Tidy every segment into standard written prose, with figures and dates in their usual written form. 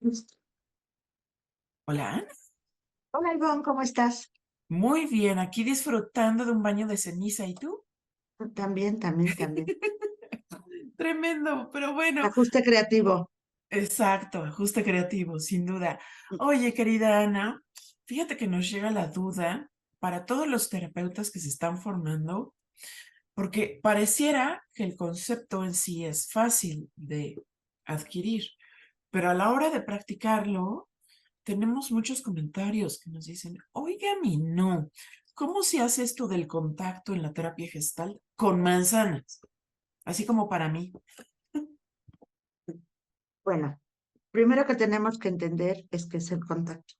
Listo. Hola, Ana. Hola Ivonne, ¿cómo estás? Muy bien, aquí disfrutando de un baño de ceniza. ¿Y tú? También. Tremendo, pero bueno, Ajuste creativo. exacto, ajuste creativo, sin duda. Oye, querida Ana, fíjate que nos llega la duda para todos los terapeutas que se están formando, porque pareciera que el concepto en sí es fácil de adquirir, pero a la hora de practicarlo, tenemos muchos comentarios que nos dicen, oiga, a mí no. ¿Cómo se hace esto del contacto en la terapia gestal con manzanas? Así como para mí. Bueno, primero que tenemos que entender es qué es el contacto.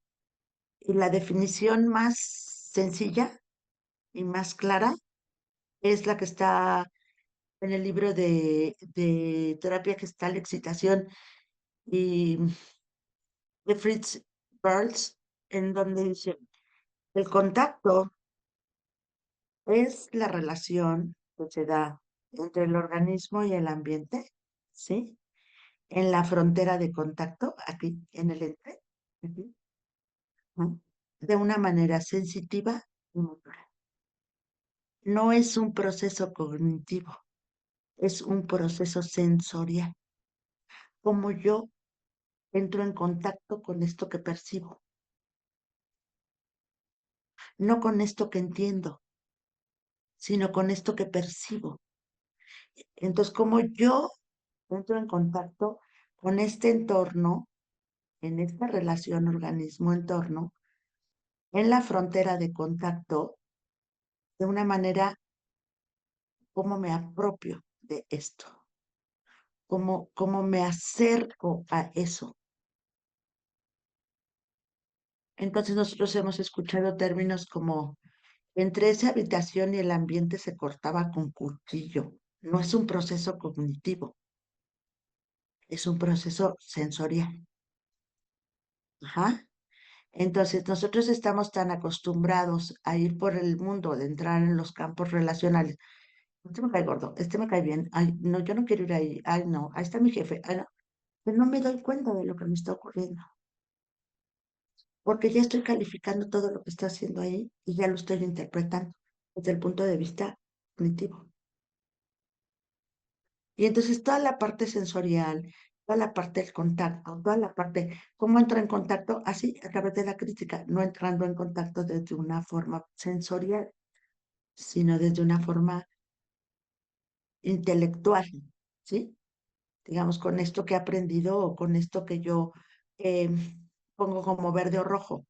Y la definición más sencilla y más clara es la que está en el libro de terapia gestal, excitación y de Fritz Perls, en donde dice, el contacto es la relación que se da entre el organismo y el ambiente, ¿sí? En la frontera de contacto, aquí en el entre, aquí, ¿no? De una manera sensitiva y natural. No es un proceso cognitivo, es un proceso sensorial. Como yo entro en contacto con esto que percibo, no con esto que entiendo, sino con esto que percibo. Entonces, como yo entro en contacto con este entorno, en esta relación organismo-entorno, en la frontera de contacto, de una manera cómo me apropio de esto, cómo me acerco a eso. Entonces nosotros hemos escuchado términos como entre esa habitación y el ambiente se cortaba con cuchillo. No es un proceso cognitivo, es un proceso sensorial. Ajá. Entonces nosotros estamos tan acostumbrados a ir por el mundo, de entrar en los campos relacionales. Este me cae gordo, este me cae bien. Ay, no, yo no quiero ir ahí. Ay, no, ahí está mi jefe. Ay, no. Pero no me doy cuenta de lo que me está ocurriendo, porque ya estoy calificando todo lo que está haciendo ahí y ya lo estoy interpretando desde el punto de vista cognitivo. Y entonces toda la parte sensorial, toda la parte del contacto, toda la parte, cómo entra en contacto, así a través de la crítica, no entrando en contacto desde una forma sensorial, sino desde una forma intelectual, ¿sí? Digamos, con esto que he aprendido o con esto que yo eh, pongo como verde o rojo,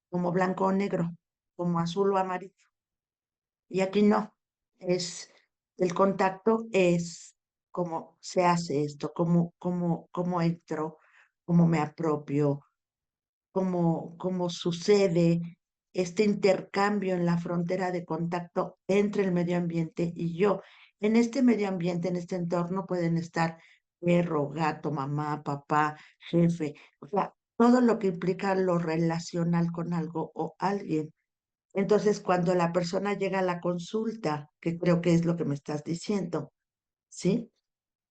como blanco o negro, como azul o amarillo. Y aquí no, es el contacto es cómo se hace esto, cómo entro, cómo me apropio, cómo sucede este intercambio en la frontera de contacto entre el medio ambiente y yo. En este medio ambiente, en este entorno, pueden estar perro, gato, mamá, papá, jefe, o sea, todo lo que implica lo relacional con algo o alguien. Entonces, cuando la persona llega a la consulta, que creo que es lo que me estás diciendo, ¿sí?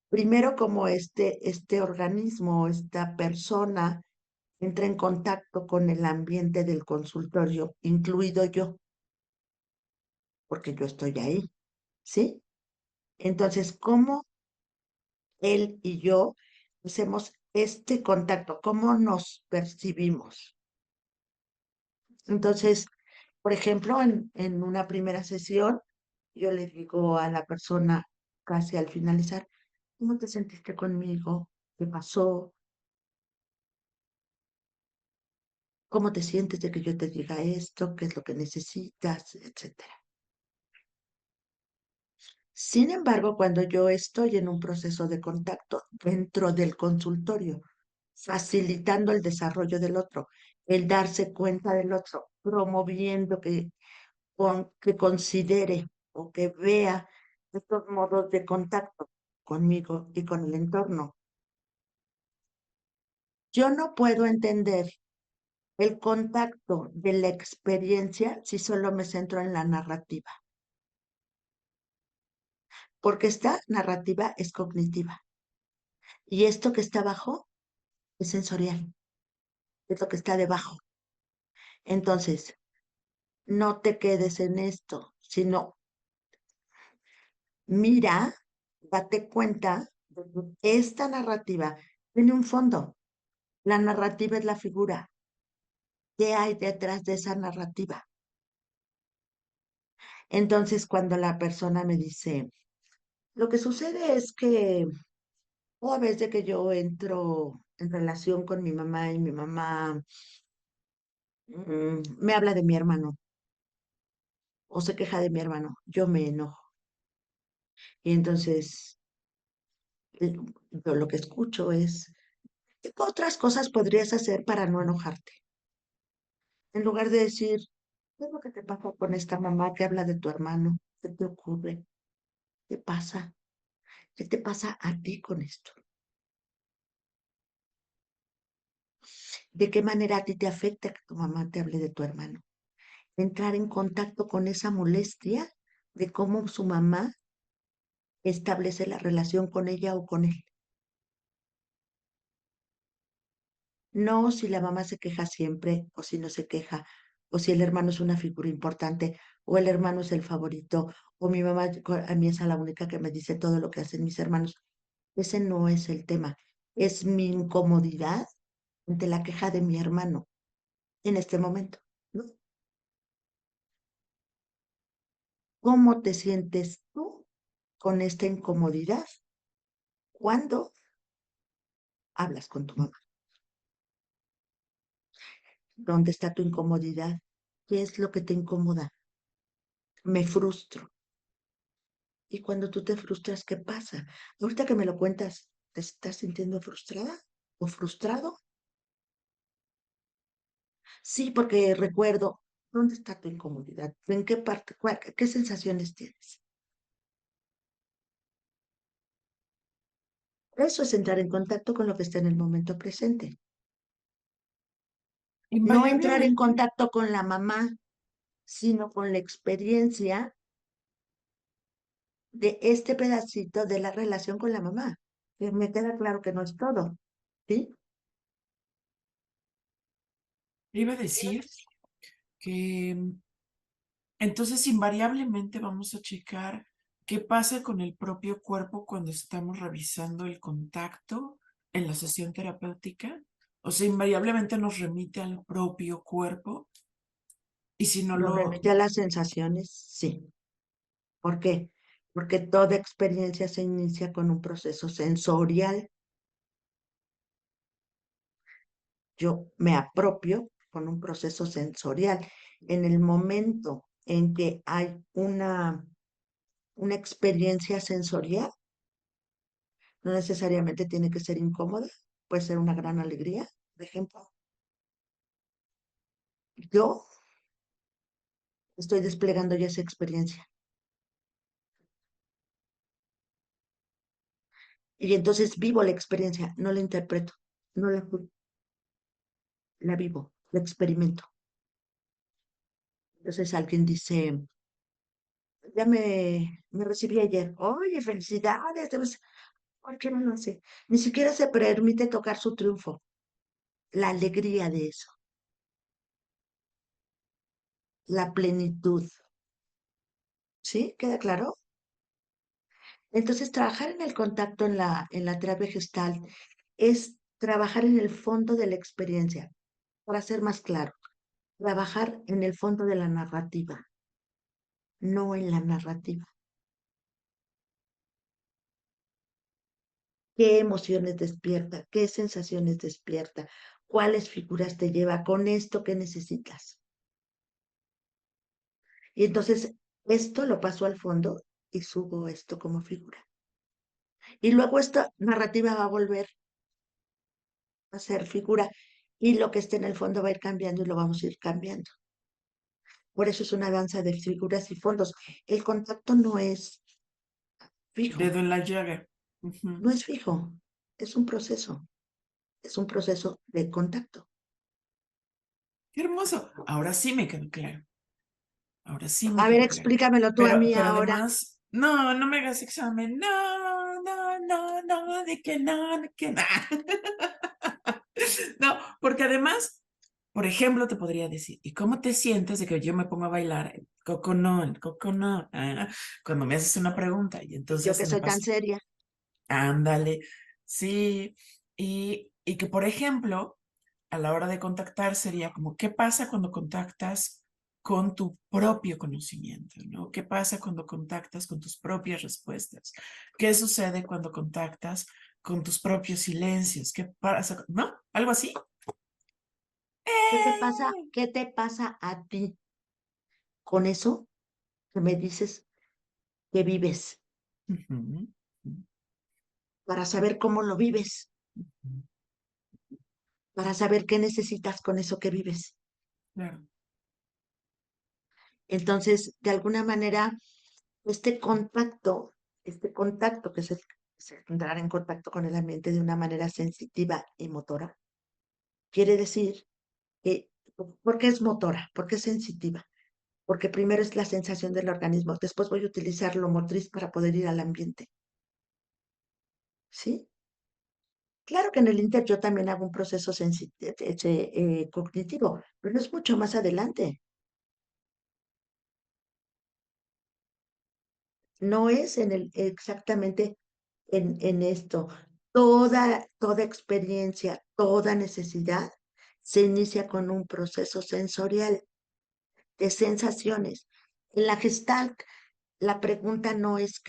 Primero, como este organismo, esta persona entra en contacto con el ambiente del consultorio, incluido yo, porque yo estoy ahí, ¿sí? Entonces, ¿cómo él y yo hacemos este contacto? ¿Cómo nos percibimos? Entonces, por ejemplo, en una primera sesión, yo le digo a la persona casi al finalizar, ¿cómo te sentiste conmigo? ¿Qué pasó? ¿Cómo te sientes de que yo te diga esto? ¿Qué es lo que necesitas? Etcétera. Sin embargo, cuando yo estoy en un proceso de contacto dentro del consultorio, facilitando el desarrollo del otro, el darse cuenta del otro, promoviendo que considere o que vea estos modos de contacto conmigo y con el entorno. Yo no puedo entender el contacto de la experiencia si solo me centro en la narrativa, porque esta narrativa es cognitiva y esto que está abajo es sensorial, es lo que está debajo. Entonces, no te quedes en esto, sino mira, date cuenta de que esta narrativa tiene un fondo. La narrativa es la figura. ¿Qué hay detrás de esa narrativa? Entonces, cuando la persona me dice, lo que sucede es que cada vez de que yo entro en relación con mi mamá y mi mamá me habla de mi hermano o se queja de mi hermano, yo me enojo. Y entonces, yo lo que escucho es, ¿qué otras cosas podrías hacer para no enojarte? En lugar de decir, ¿qué es lo que te pasa con esta mamá que habla de tu hermano? ¿Qué te ocurre? ¿Qué pasa? ¿Qué te pasa a ti con esto? ¿De qué manera a ti te afecta que tu mamá te hable de tu hermano? Entrar en contacto con esa molestia de cómo su mamá establece la relación con ella o con él. No si la mamá se queja siempre o si no se queja, o si el hermano es una figura importante, o el hermano es el favorito, o mi mamá a mí es la única que me dice todo lo que hacen mis hermanos. Ese no es el tema. Es mi incomodidad ante la queja de mi hermano en este momento, ¿no? ¿Cómo te sientes tú con esta incomodidad cuando hablas con tu mamá? ¿Dónde está tu incomodidad? ¿Qué es lo que te incomoda? Me frustro. Y cuando tú te frustras, ¿qué pasa? Ahorita que me lo cuentas, ¿te estás sintiendo frustrada o frustrado? Sí, porque recuerdo, ¿dónde está tu incomodidad? ¿En qué parte? ¿Qué sensaciones tienes? Eso es entrar en contacto con lo que está en el momento presente. No entrar en Invariablemente, contacto con la mamá, sino con la experiencia de este pedacito de la relación con la mamá. Que me queda claro que no es todo, ¿sí? iba a decir que entonces invariablemente vamos a checar qué pasa con el propio cuerpo cuando estamos revisando el contacto en la sesión terapéutica. O sea, invariablemente nos remite al propio cuerpo y si no Nos lo, remite a las sensaciones, sí. ¿Por qué? Porque toda experiencia se inicia con un proceso sensorial. Yo me apropio con un proceso sensorial. En el momento en que hay una experiencia sensorial, no necesariamente tiene que ser incómoda, puede ser una gran alegría. Por ejemplo, yo estoy desplegando ya esa experiencia y entonces vivo la experiencia, no la interpreto, no la, la vivo, la experimento. Entonces alguien dice, ya me recibí ayer, oye, felicidades, ¿por qué no lo hace? Ni siquiera se permite tocar su triunfo, la alegría de eso, la plenitud, ¿sí? ¿Queda claro? Entonces, trabajar en el contacto en la terapia gestal es trabajar en el fondo de la experiencia, para ser más claro, trabajar en el fondo de la narrativa, no en la narrativa. ¿Qué emociones despierta? ¿Qué sensaciones despierta? ¿Cuáles figuras te lleva con esto que necesitas? Y entonces esto lo paso al fondo y subo esto como figura. Y luego esta narrativa va a volver a ser figura y lo que esté en el fondo va a ir cambiando y lo vamos a ir cambiando. Por eso es una danza de figuras y fondos. El contacto no es fijo, dedo en la llaga. Ujú. no es fijo, es un proceso de contacto. Qué hermoso. Ahora sí me quedó claro. Ahora sí me A ver, quedó claro. explícamelo tú a mí Pero ahora. además, no, no me hagas examen. No, no, no, no, de que no, de que no. No, porque además, por ejemplo, te podría decir, ¿y cómo te sientes de que yo me pongo a bailar el coconut? Cuando me haces una pregunta y Y yo entonces que me soy tan pasa, seria, ándale, sí, y que por ejemplo, a la hora de contactar sería como, ¿qué pasa cuando contactas con tu propio conocimiento, ¿no? ¿Qué pasa cuando contactas con tus propias respuestas? ¿Qué sucede cuando contactas con tus propios silencios? ¿Qué pasa? ¿No? ¿Algo así? ¿qué te pasa? ¿Qué te pasa a ti con eso que me dices que vives? Ujú, Para saber cómo lo vives, ujú, para saber qué necesitas con eso que vives. claro. Entonces, de alguna manera, este contacto que es entrar en contacto con el ambiente de una manera sensitiva y motora, quiere decir que, ¿por qué es motora? ¿Por qué es sensitiva? Porque primero es la sensación del organismo, después voy a utilizar lo motriz para poder ir al ambiente, ¿sí? Claro que en el Inter yo también hago un proceso cognitivo, pero es mucho más adelante. No es exactamente en esto. Toda experiencia, toda necesidad se inicia con un proceso sensorial de sensaciones. En la Gestalt, la pregunta no es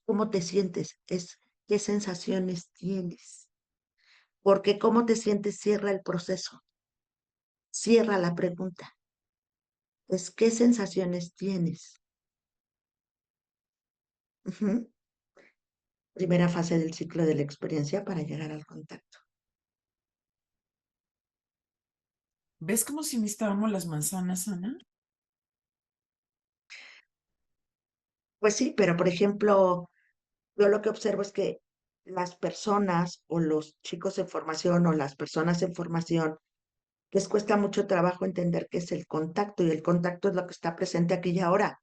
cómo te sientes, es qué sensaciones tienes. Porque cómo te sientes cierra el proceso, cierra la pregunta. Es qué sensaciones tienes. Ujú. Primera fase del ciclo de la experiencia para llegar al contacto. ¿Ves como si necesitábamos las manzanas, Ana? Pues sí, pero por ejemplo, yo lo que observo es que las personas o los chicos en formación o las personas en formación les cuesta mucho trabajo entender qué es el contacto y el contacto es lo que está presente aquí y ahora,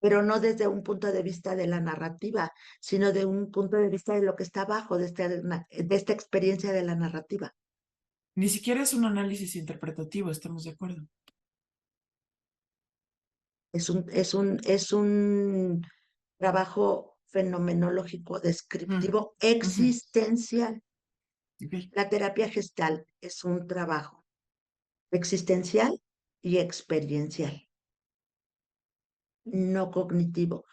pero no desde un punto de vista de la narrativa, sino de un punto de vista de lo que está abajo de esta experiencia de la narrativa. Ni siquiera es un análisis interpretativo, estamos de acuerdo. Es un trabajo fenomenológico, Mm, descriptivo, ujú, existencial. ok. La terapia gestal es un trabajo existencial y experiencial, no cognitivo.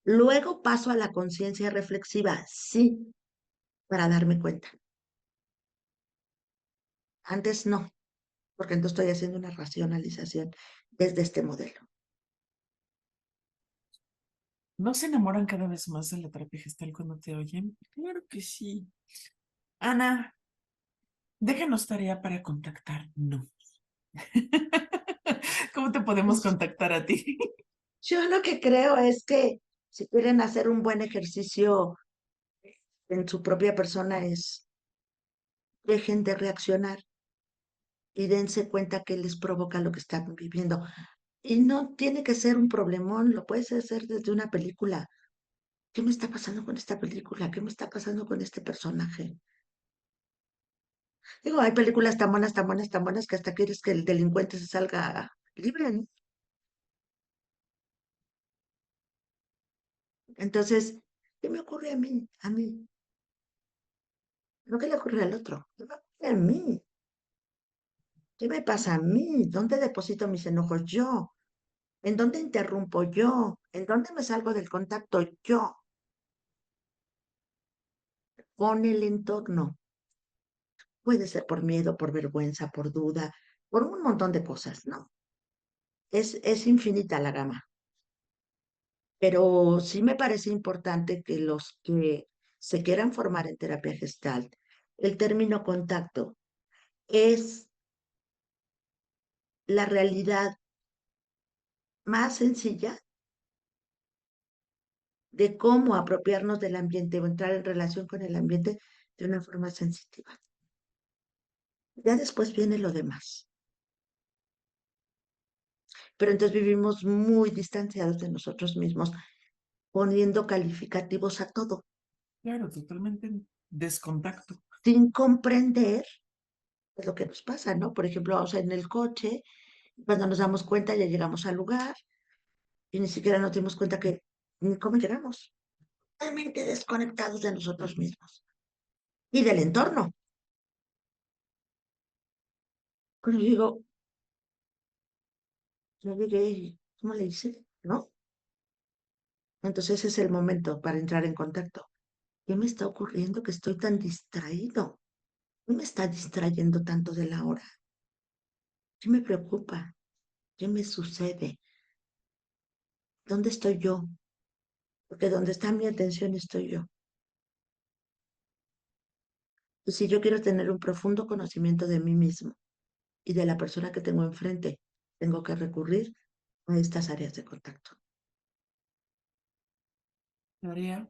Luego paso a la conciencia reflexiva, sí, para darme cuenta. Antes no, porque entonces estoy haciendo una racionalización desde este modelo. ¿No se enamoran cada vez más de la terapia gestal cuando te oyen? Claro que sí. Ana, déjanos tarea para contactar. No. ¿Cómo te podemos Pues contactar a ti? yo lo que creo es que si quieren hacer un buen ejercicio en su propia persona es dejen de reaccionar y dense cuenta que les provoca lo que están viviendo. Y no tiene que ser un problemón, lo puedes hacer desde una película. ¿Qué me está pasando con esta película? ¿Qué me está pasando con este personaje? Digo, hay películas tan buenas, tan buenas, tan buenas que hasta quieres que el delincuente se salga libre, ¿no? Entonces, ¿qué me ocurre a mí? A mí. No, ¿qué le ocurre al otro? ¿Qué me ocurre a mí? ¿Qué me pasa a mí? ¿Dónde deposito mis enojos yo? ¿En dónde interrumpo yo? ¿En dónde me salgo del contacto yo? Con el entorno. Puede ser por miedo, por vergüenza, por duda, por un montón de cosas, ¿no? Es infinita la gama, pero sí me parece importante que los que se quieran formar en terapia gestal, el término contacto es la realidad más sencilla de cómo apropiarnos del ambiente o entrar en relación con el ambiente de una forma sensitiva. Ya después viene lo demás, pero entonces vivimos muy distanciados de nosotros mismos, poniendo calificativos a todo, Claro, totalmente en descontacto. sin comprender. Es lo que nos pasa, ¿no? Por ejemplo, vamos en el coche, cuando nos damos cuenta ya llegamos al lugar y ni siquiera nos dimos cuenta que ni cómo llegamos, totalmente desconectados de nosotros mismos y del entorno. Pero yo digo, yo llegué y, ¿cómo le hice? ¿No? Entonces es el momento para entrar en contacto. ¿Qué me está ocurriendo que estoy tan distraído? ¿Qué me está distrayendo tanto de la hora? ¿Qué me preocupa? ¿Qué me sucede? ¿Dónde estoy yo? Porque donde está mi atención estoy yo. Y si yo quiero tener un profundo conocimiento de mí mismo y de la persona que tengo enfrente, tengo que recurrir a estas áreas de contacto. Tarea,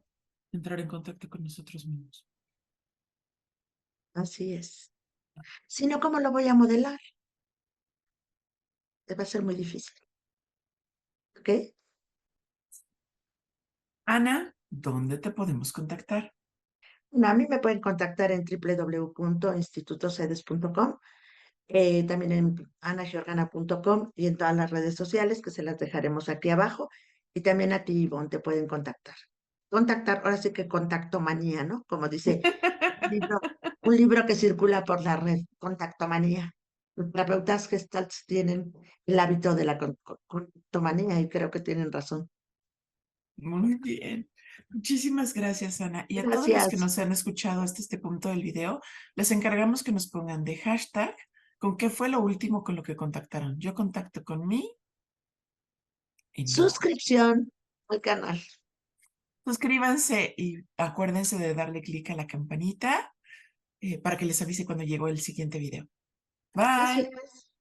entrar en contacto con nosotros mismos. Así es. Si no, ¿cómo lo voy a modelar? Va a ser muy difícil. ¿Ok? Ana, ¿dónde te podemos contactar? Bueno, a mí me pueden contactar en www.institutocedes.com, también en anagiorgana.com y en todas las redes sociales que se las dejaremos aquí abajo. Y también a ti, Ivonne, te pueden contactar. Contactar, ahora sí que contacto manía, ¿no? Como dice libro, un libro que circula por la red, Contactomanía. Los terapeutas gestalts tienen el hábito de la contactomanía y creo que tienen razón. Muy bien. Muchísimas gracias, Ana. Y a todos los que Gracias. nos han escuchado hasta este punto del video, les encargamos que nos pongan de hashtag con qué fue lo último con lo que contactaron. Yo contacto con mí y no. Suscripción al canal. Suscríbanse y acuérdense de darle clic a la campanita para que les avise cuando llegó el siguiente video. Bye. Gracias.